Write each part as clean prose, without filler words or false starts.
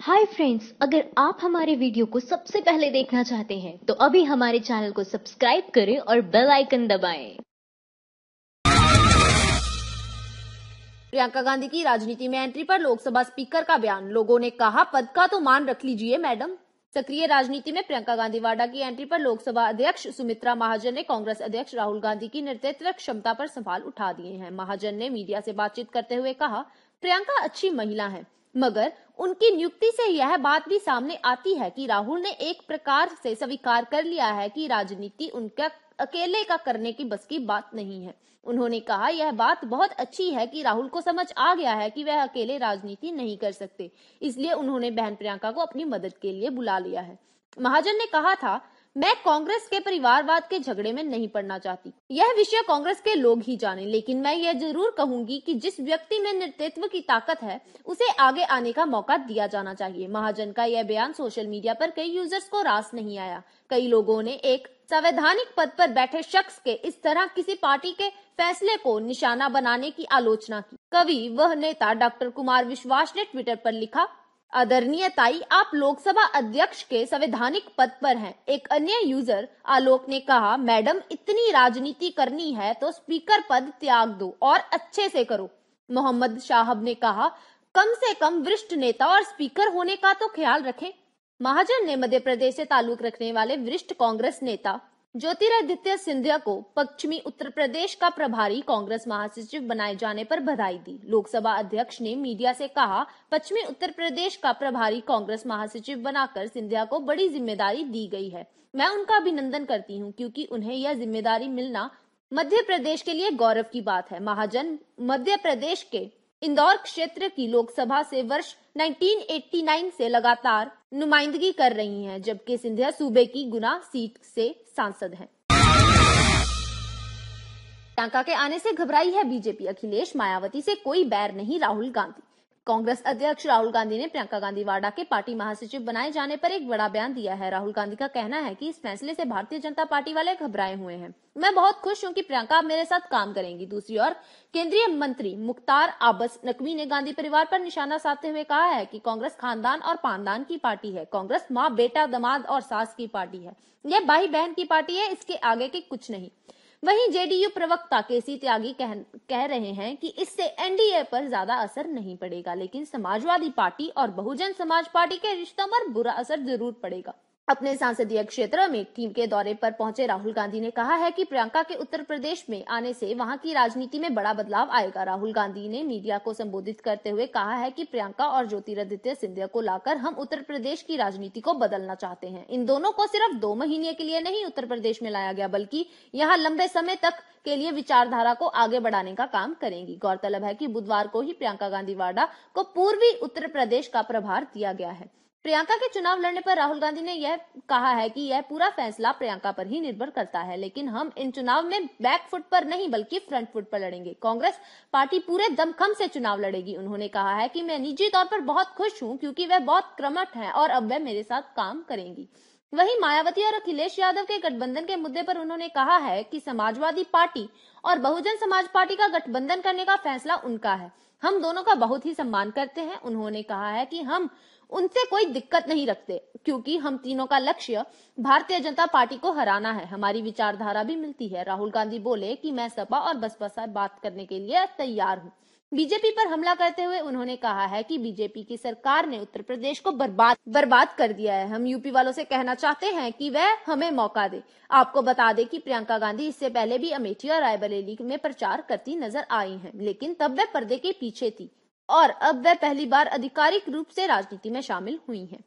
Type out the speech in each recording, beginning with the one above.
Hi friends, अगर आप हमारे वीडियो को सबसे पहले देखना चाहते हैं तो अभी हमारे चैनल को सब्सक्राइब करें और बेल आइकन दबाएं। प्रियंका गांधी की राजनीति में एंट्री पर लोकसभा स्पीकर का बयान। लोगों ने कहा, पद का तो मान रख लीजिए मैडम। सक्रिय राजनीति में प्रियंका गांधी वाड्रा की एंट्री पर लोकसभा अध्यक्ष सुमित्रा महाजन ने कांग्रेस अध्यक्ष राहुल गांधी की नेतृत्व क्षमता पर सवाल उठा दिए हैं। महाजन ने मीडिया से बातचीत करते हुए कहा, प्रियंका अच्छी महिला है, मगर उनकी नियुक्ति से यह बात भी सामने आती है कि राहुल ने एक प्रकार से स्वीकार कर लिया है कि राजनीति उनका अकेले का करने की बस की बात नहीं है। उन्होंने कहा, यह बात बहुत अच्छी है कि राहुल को समझ आ गया है कि वह अकेले राजनीति नहीं कर सकते, इसलिए उन्होंने बहन प्रियंका को अपनी मदद के लिए बुला लिया है। महाजन ने कहा था, मैं कांग्रेस के परिवारवाद के झगड़े में नहीं पड़ना चाहती, यह विषय कांग्रेस के लोग ही जाने, लेकिन मैं यह जरूर कहूंगी कि जिस व्यक्ति में नेतृत्व की ताकत है उसे आगे आने का मौका दिया जाना चाहिए। महाजन का यह बयान सोशल मीडिया पर कई यूजर्स को रास नहीं आया। कई लोगों ने एक संवैधानिक पद पर बैठे शख्स के इस तरह किसी पार्टी के फैसले को निशाना बनाने की आलोचना की। कवि व नेता डॉक्टर कुमार विश्वास ने ट्विटर पर लिखा, आदरणीय ताई, आप लोकसभा अध्यक्ष के संवैधानिक पद पर हैं। एक अन्य यूजर आलोक ने कहा, मैडम इतनी राजनीति करनी है तो स्पीकर पद त्याग दो और अच्छे से करो। मोहम्मद शाहब ने कहा, कम से कम वरिष्ठ नेता और स्पीकर होने का तो ख्याल रखें। महाजन ने मध्य प्रदेश से ताल्लुक रखने वाले वरिष्ठ कांग्रेस नेता ज्योतिरादित्य सिंधिया को पश्चिमी उत्तर प्रदेश का प्रभारी कांग्रेस महासचिव बनाए जाने पर बधाई दी। लोकसभा अध्यक्ष ने मीडिया से कहा, पश्चिमी उत्तर प्रदेश का प्रभारी कांग्रेस महासचिव बनाकर सिंधिया को बड़ी जिम्मेदारी दी गई है। मैं उनका अभिनंदन करती हूं क्योंकि उन्हें यह जिम्मेदारी मिलना मध्य प्रदेश के लिए गौरव की बात है। महाजन मध्य प्रदेश के इंदौर क्षेत्र की लोकसभा से वर्ष 1989 से लगातार नुमाइंदगी कर रही हैं, जबकि सिंधिया सूबे की गुना सीट से सांसद हैं। प्रियंका के आने से घबराई है बीजेपी। अखिलेश मायावती से कोई बैर नहीं, राहुल गांधी। कांग्रेस अध्यक्ष राहुल गांधी ने प्रियंका गांधी वाड्रा के पार्टी महासचिव बनाए जाने पर एक बड़ा बयान दिया है। राहुल गांधी का कहना है कि इस फैसले से भारतीय जनता पार्टी वाले घबराए हुए हैं। मैं बहुत खुश हूं कि प्रियंका अब मेरे साथ काम करेंगी। दूसरी ओर केंद्रीय मंत्री मुख्तार अब्बास नकवी ने गांधी परिवार पर निशाना साधते हुए कहा है कि कांग्रेस खानदान और पानदान की पार्टी है। कांग्रेस माँ, बेटा, दामाद और सास की पार्टी है। यह भाई बहन की पार्टी है, इसके आगे के कुछ नहीं। वहीं जेडीयू प्रवक्ता केसी त्यागी कह रहे हैं कि इससे एनडीए पर ज्यादा असर नहीं पड़ेगा, लेकिन समाजवादी पार्टी और बहुजन समाज पार्टी के रिश्तों पर बुरा असर जरूर पड़ेगा। अपने संसदीय क्षेत्र में टीम के दौरे पर पहुंचे राहुल गांधी ने कहा है कि प्रियंका के उत्तर प्रदेश में आने से वहां की राजनीति में बड़ा बदलाव आएगा। राहुल गांधी ने मीडिया को संबोधित करते हुए कहा है कि प्रियंका और ज्योतिरादित्य सिंधिया को लाकर हम उत्तर प्रदेश की राजनीति को बदलना चाहते हैं। इन दोनों को सिर्फ 2 महीने के लिए नहीं उत्तर प्रदेश में लाया गया, बल्कि यहाँ लंबे समय तक के लिए विचारधारा को आगे बढ़ाने का काम करेंगी। गौरतलब है कि बुधवार को ही प्रियंका गांधी वाड्रा को पूर्वी उत्तर प्रदेश का प्रभार दिया गया है। प्रियंका के चुनाव लड़ने पर राहुल गांधी ने यह कहा है कि यह पूरा फैसला प्रियंका पर ही निर्भर करता है, लेकिन हम इन चुनाव में बैक फुट पर नहीं बल्कि फ्रंट फुट पर लड़ेंगे। कांग्रेस पार्टी पूरे दमखम से चुनाव लड़ेगी। उन्होंने कहा है कि मैं निजी तौर पर बहुत खुश हूं क्योंकि वह बहुत कर्मठ हैं और अब वह मेरे साथ काम करेंगी। वहीं मायावती और अखिलेश यादव के गठबंधन के मुद्दे पर उन्होंने कहा है कि समाजवादी पार्टी और बहुजन समाज पार्टी का गठबंधन करने का फैसला उनका है। हम दोनों का बहुत ही सम्मान करते हैं। उन्होंने कहा है कि हम उनसे कोई दिक्कत नहीं रखते क्योंकि हम तीनों का लक्ष्य भारतीय जनता पार्टी को हराना है। हमारी विचारधारा भी मिलती है। राहुल गांधी बोले कि मैं सपा और बसपा से बात करने के लिए तैयार हूं। बीजेपी पर हमला करते हुए उन्होंने कहा है कि बीजेपी की सरकार ने उत्तर प्रदेश को बर्बाद कर दिया है। हम यूपी वालों से कहना चाहते हैं कि वह हमें मौका दे। आपको बता दें कि प्रियंका गांधी इससे पहले भी अमेठी और रायबरेली में प्रचार करती नजर आई हैं, लेकिन तब वह पर्दे के पीछे थी और अब वह पहली बार आधिकारिक रूप से राजनीति में शामिल हुई हैं।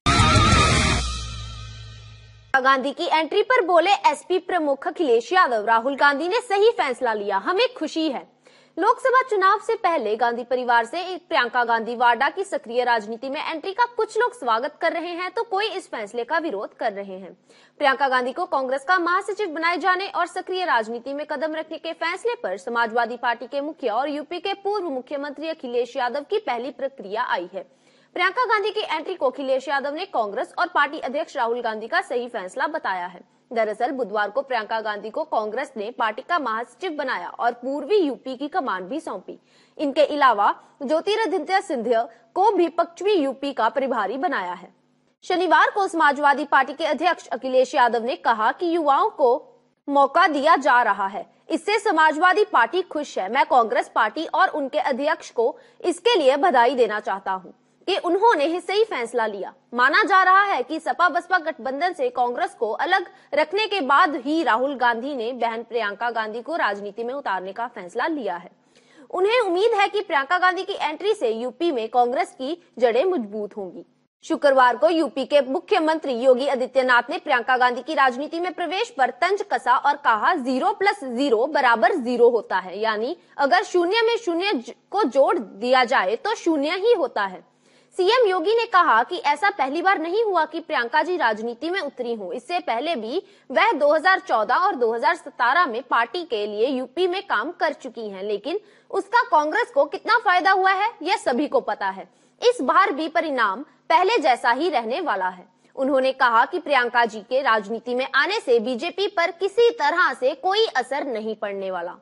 गांधी की एंट्री पर बोले एसपी प्रमुख अखिलेश यादव, राहुल गांधी ने सही फैसला लिया, हमें खुशी है। लोकसभा चुनाव से पहले गांधी परिवार से प्रियंका गांधी वाड्रा की सक्रिय राजनीति में एंट्री का कुछ लोग स्वागत कर रहे हैं तो कोई इस फैसले का विरोध कर रहे हैं। प्रियंका गांधी को कांग्रेस का महासचिव बनाए जाने और सक्रिय राजनीति में कदम रखने के फैसले पर समाजवादी पार्टी के मुखिया और यूपी के पूर्व मुख्यमंत्री अखिलेश यादव की पहली प्रतिक्रिया आई है। प्रियंका गांधी की एंट्री को अखिलेश यादव ने कांग्रेस और पार्टी अध्यक्ष राहुल गांधी का सही फैसला बताया है। दरअसल बुधवार को प्रियंका गांधी को कांग्रेस ने पार्टी का महासचिव बनाया और पूर्वी यूपी की कमान भी सौंपी। इनके अलावा ज्योतिरादित्य सिंधिया को भी पश्चिमी यूपी का प्रभारी बनाया है। शनिवार को समाजवादी पार्टी के अध्यक्ष अखिलेश यादव ने कहा कि युवाओं को मौका दिया जा रहा है, इससे समाजवादी पार्टी खुश है। मैं कांग्रेस पार्टी और उनके अध्यक्ष को इसके लिए बधाई देना चाहता हूं कि उन्होंने ही सही फैसला लिया। माना जा रहा है कि सपा बसपा गठबंधन से कांग्रेस को अलग रखने के बाद ही राहुल गांधी ने बहन प्रियंका गांधी को राजनीति में उतारने का फैसला लिया है। उन्हें उम्मीद है कि प्रियंका गांधी की एंट्री से यूपी में कांग्रेस की जड़ें मजबूत होंगी। शुक्रवार को यूपी के मुख्यमंत्री योगी आदित्यनाथ ने प्रियंका गांधी की राजनीति में प्रवेश पर तंज कसा और कहा 0 + 0 = 0 होता है, यानी अगर शून्य में शून्य को जोड़ दिया जाए तो शून्य ही होता है। सीएम योगी ने कहा कि ऐसा पहली बार नहीं हुआ कि प्रियंका जी राजनीति में उतरी हूं। इससे पहले भी वह 2014 और 2017 में पार्टी के लिए यूपी में काम कर चुकी हैं, लेकिन उसका कांग्रेस को कितना फायदा हुआ है यह सभी को पता है। इस बार भी परिणाम पहले जैसा ही रहने वाला है। उन्होंने कहा कि प्रियंका जी के राजनीति में आने से बीजेपी पर किसी तरह से कोई असर नहीं पड़ने वाला।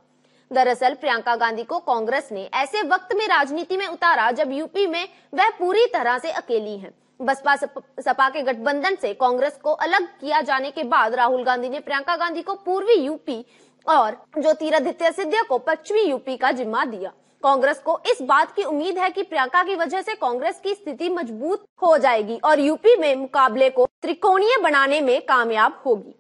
दरअसल प्रियंका गांधी को कांग्रेस ने ऐसे वक्त में राजनीति में उतारा जब यूपी में वह पूरी तरह से अकेली हैं। बसपा सपा के गठबंधन से कांग्रेस को अलग किया जाने के बाद राहुल गांधी ने प्रियंका गांधी को पूर्वी यूपी और ज्योतिरादित्य सिंधिया को पश्चिमी यूपी का जिम्मा दिया। कांग्रेस को इस बात की उम्मीद है कि प्रियंका की वजह से कांग्रेस की स्थिति मजबूत हो जाएगी और यूपी में मुकाबले को त्रिकोणीय बनाने में कामयाब होगी।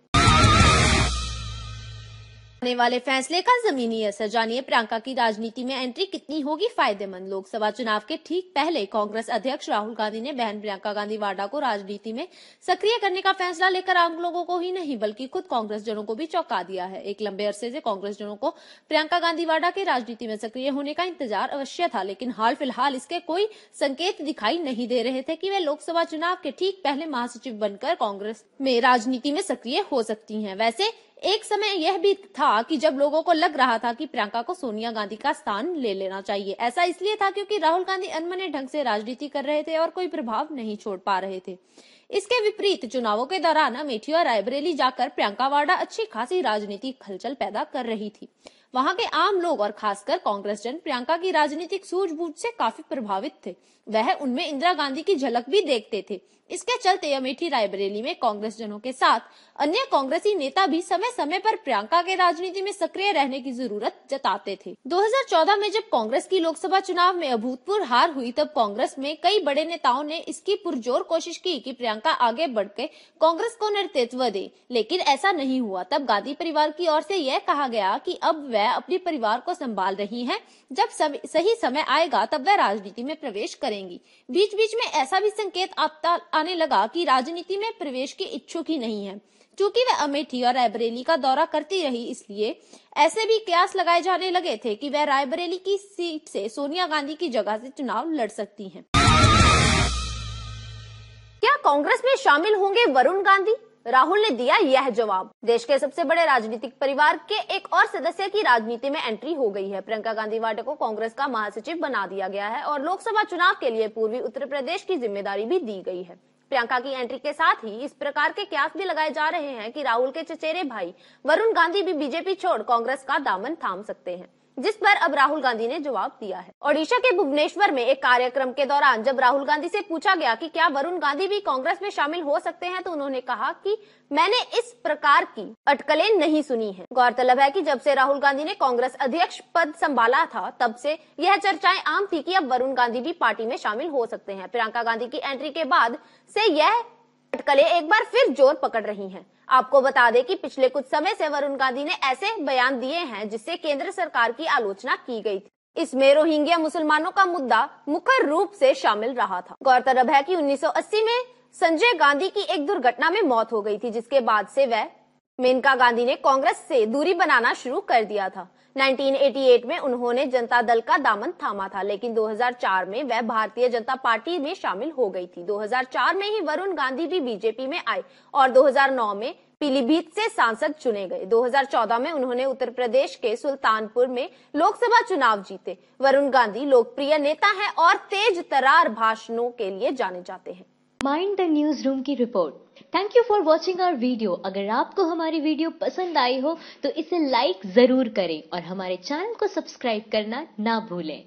आने वाले फैसले का जमीनी असर जानिए। प्रियंका की राजनीति में एंट्री कितनी होगी फायदेमंद। लोकसभा चुनाव के ठीक पहले कांग्रेस अध्यक्ष राहुल गांधी ने बहन प्रियंका गांधी वाड्रा को राजनीति में सक्रिय करने का फैसला लेकर आम लोगों को ही नहीं बल्कि खुद कांग्रेस जनों को भी चौंका दिया है। एक लंबे अरसे से कांग्रेस जनों को प्रियंका गांधी वाड्रा के राजनीति में सक्रिय होने का इंतजार अवश्य था, लेकिन हाल फिलहाल इसके कोई संकेत दिखाई नहीं दे रहे थे कि वे लोकसभा चुनाव के ठीक पहले महासचिव बनकर कांग्रेस में राजनीति में सक्रिय हो सकती हैं। वैसे एक समय यह भी था कि जब लोगों को लग रहा था कि प्रियंका को सोनिया गांधी का स्थान ले लेना चाहिए। ऐसा इसलिए था क्योंकि राहुल गांधी अनमने ढंग से राजनीति कर रहे थे और कोई प्रभाव नहीं छोड़ पा रहे थे। इसके विपरीत चुनावों के दौरान अमेठी और रायबरेली जाकर प्रियंका वाड्रा अच्छी खासी राजनीतिक हलचल पैदा कर रही थी। वहां के आम लोग और खासकर कांग्रेस जन प्रियंका की राजनीतिक सूझबूझ से काफी प्रभावित थे। वह उनमें इंदिरा गांधी की झलक भी देखते थे। इसके चलते अमेठी रायबरेली में कांग्रेस जनों के साथ अन्य कांग्रेसी नेता भी समय समय पर प्रियंका के राजनीति में सक्रिय रहने की जरूरत जताते थे। 2014 में जब कांग्रेस की लोकसभा चुनाव में अभूतपूर्व हार हुई तब कांग्रेस में कई बड़े नेताओं ने इसकी पुरजोर कोशिश की कि प्रियंका आगे बढ़कर कांग्रेस को नेतृत्व दे, लेकिन ऐसा नहीं हुआ। तब गांधी परिवार की ओर से यह कहा गया कि अब वह अपने परिवार को संभाल रही हैं, जब सही समय आएगा तब वह राजनीति में प्रवेश करेंगी। बीच बीच में ऐसा भी संकेत आने लगा कि राजनीति में प्रवेश की इच्छुक ही नहीं है। चूंकि वह अमेठी और रायबरेली का दौरा करती रही, इसलिए ऐसे भी कयास लगाए जाने लगे थे कि वह रायबरेली की सीट से सोनिया गांधी की जगह से चुनाव लड़ सकती हैं। क्या कांग्रेस में शामिल होंगे वरुण गांधी? राहुल ने दिया यह जवाब। देश के सबसे बड़े राजनीतिक परिवार के एक और सदस्य की राजनीति में एंट्री हो गई है। प्रियंका गांधी वाड्रा को कांग्रेस का महासचिव बना दिया गया है और लोकसभा चुनाव के लिए पूर्वी उत्तर प्रदेश की जिम्मेदारी भी दी गई है। प्रियंका की एंट्री के साथ ही इस प्रकार के कयास भी लगाए जा रहे हैं कि राहुल के चचेरे भाई वरुण गांधी भी बीजेपी छोड़ कांग्रेस का दामन थाम सकते हैं, जिस पर अब राहुल गांधी ने जवाब दिया है। ओडिशा के भुवनेश्वर में एक कार्यक्रम के दौरान जब राहुल गांधी से पूछा गया कि क्या वरुण गांधी भी कांग्रेस में शामिल हो सकते हैं, तो उन्होंने कहा कि मैंने इस प्रकार की अटकलें नहीं सुनी है। गौरतलब है कि जब से राहुल गांधी ने कांग्रेस अध्यक्ष पद संभाला था, तब से यह चर्चाएं आम थी कि अब वरुण गांधी भी पार्टी में शामिल हो सकते हैं। प्रियंका गांधी की एंट्री के बाद से यह अटकलें एक बार फिर जोर पकड़ रही हैं। आपको बता दें कि पिछले कुछ समय से वरुण गांधी ने ऐसे बयान दिए हैं जिससे केंद्र सरकार की आलोचना की गई थी। इसमें रोहिंग्या मुसलमानों का मुद्दा मुख्य रूप से शामिल रहा था। गौरतलब है कि 1980 में संजय गांधी की एक दुर्घटना में मौत हो गई थी, जिसके बाद से मेनका गांधी ने कांग्रेस से दूरी बनाना शुरू कर दिया था। 1988 में उन्होंने जनता दल का दामन थामा था, लेकिन 2004 में वह भारतीय जनता पार्टी में शामिल हो गई थी। 2004 में ही वरुण गांधी भी बीजेपी में आए और 2009 में पीलीभीत से सांसद चुने गए। 2014 में उन्होंने उत्तर प्रदेश के सुल्तानपुर में लोकसभा चुनाव जीते। वरुण गांधी लोकप्रिय नेता हैं और तेज तर्रार भाषणों के लिए जाने जाते हैं। माइंड द न्यूज रूम की रिपोर्ट। Thank you for watching our video. अगर आपको हमारी वीडियो पसंद आई हो तो इसे लाइक जरूर करें और हमारे चैनल को सब्सक्राइब करना ना भूलें।